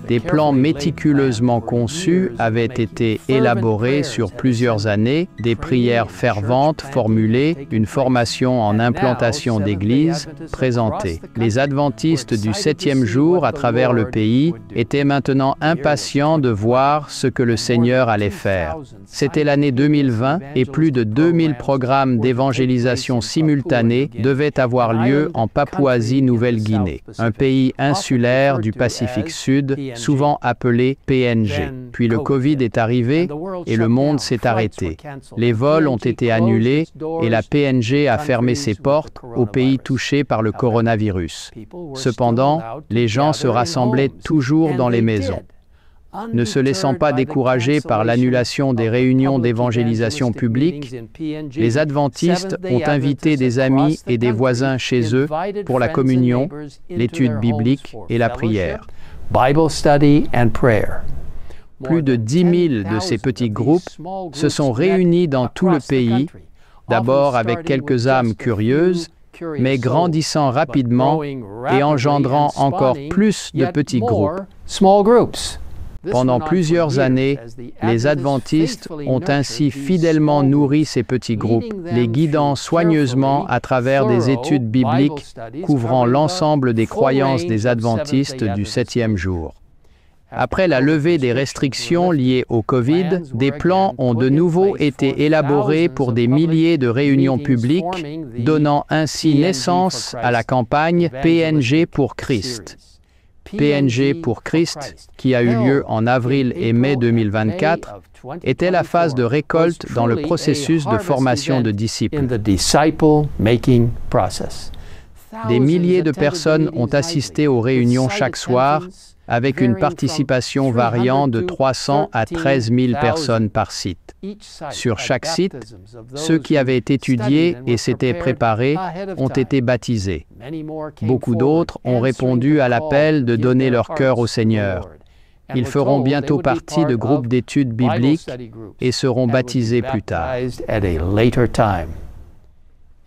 Des plans méticuleusement conçus avaient été élaborés sur plusieurs années, des prières ferventes formulées, une formation en implantation d'églises présentée. Les adventistes du 7e jour à travers le pays étaient maintenant impatients de voir ce que le Seigneur allait faire. C'était l'année 2020 et plus de 2000 programmes d'évangélisation simultanés devaient avoir lieu en Papouasie-Nouvelle-Guinée, un pays insulaire du Pacifique Sud, souvent appelé PNG. Puis le Covid est arrivé et le monde s'est arrêté. Les vols ont été annulés et la PNG a fermé ses portes aux pays touchés par le coronavirus. Cependant, les gens se rassemblaient toujours dans les maisons. Ne se laissant pas décourager par l'annulation des réunions d'évangélisation publique, les adventistes ont invité des amis et des voisins chez eux pour la communion, l'étude biblique et la prière. Plus de 10 000 de ces petits groupes se sont réunis dans tout le pays, d'abord avec quelques âmes curieuses, mais grandissant rapidement et engendrant encore plus de petits groupes. Pendant plusieurs années, les adventistes ont ainsi fidèlement nourri ces petits groupes, les guidant soigneusement à travers des études bibliques couvrant l'ensemble des croyances des adventistes du 7e jour. Après la levée des restrictions liées au Covid, des plans ont de nouveau été élaborés pour des milliers de réunions publiques, donnant ainsi naissance à la campagne PNG pour Christ. PNG pour Christ, qui a eu lieu en avril et mai 2024, était la phase de récolte dans le processus de formation de disciples. Des milliers de personnes ont assisté aux réunions chaque soir, avec une participation variant de 300 à 13 000 personnes par site. Sur chaque site, ceux qui avaient étudié et s'étaient préparés ont été baptisés. Beaucoup d'autres ont répondu à l'appel de donner leur cœur au Seigneur. Ils feront bientôt partie de groupes d'études bibliques et seront baptisés plus tard.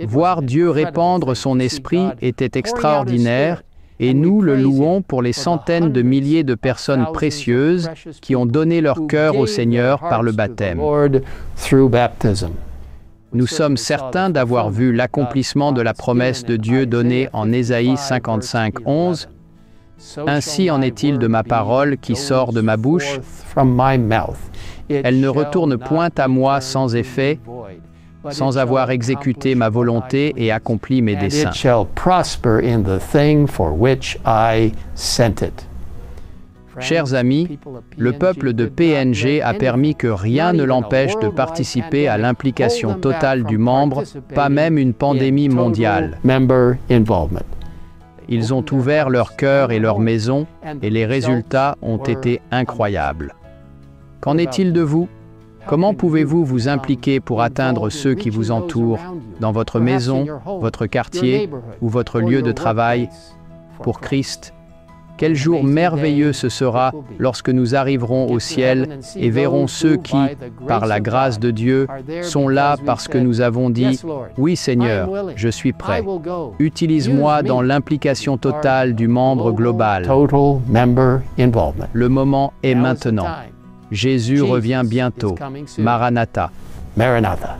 Voir Dieu répandre son esprit était extraordinaire, et nous le louons pour les centaines de milliers de personnes précieuses qui ont donné leur cœur au Seigneur par le baptême. Nous sommes certains d'avoir vu l'accomplissement de la promesse de Dieu donnée en Ésaïe 55, 11. « Ainsi en est-il de ma parole qui sort de ma bouche. Elle ne retourne point à moi sans effet, sans avoir exécuté ma volonté et accompli mes desseins. » Chers amis, le peuple de PNG a permis que rien ne l'empêche de participer à l'implication totale du membre, pas même une pandémie mondiale. Ils ont ouvert leur cœur et leur maison, et les résultats ont été incroyables. Qu'en est-il de vous? Comment pouvez-vous vous impliquer pour atteindre ceux qui vous entourent, dans votre maison, votre quartier ou votre lieu de travail, pour Christ? Quel jour merveilleux ce sera lorsque nous arriverons au ciel et verrons ceux qui, par la grâce de Dieu, sont là parce que nous avons dit « Oui Seigneur, je suis prêt. Utilise-moi dans l'implication totale du membre global. » Le moment est maintenant. Jésus revient bientôt. Maranatha. Maranatha.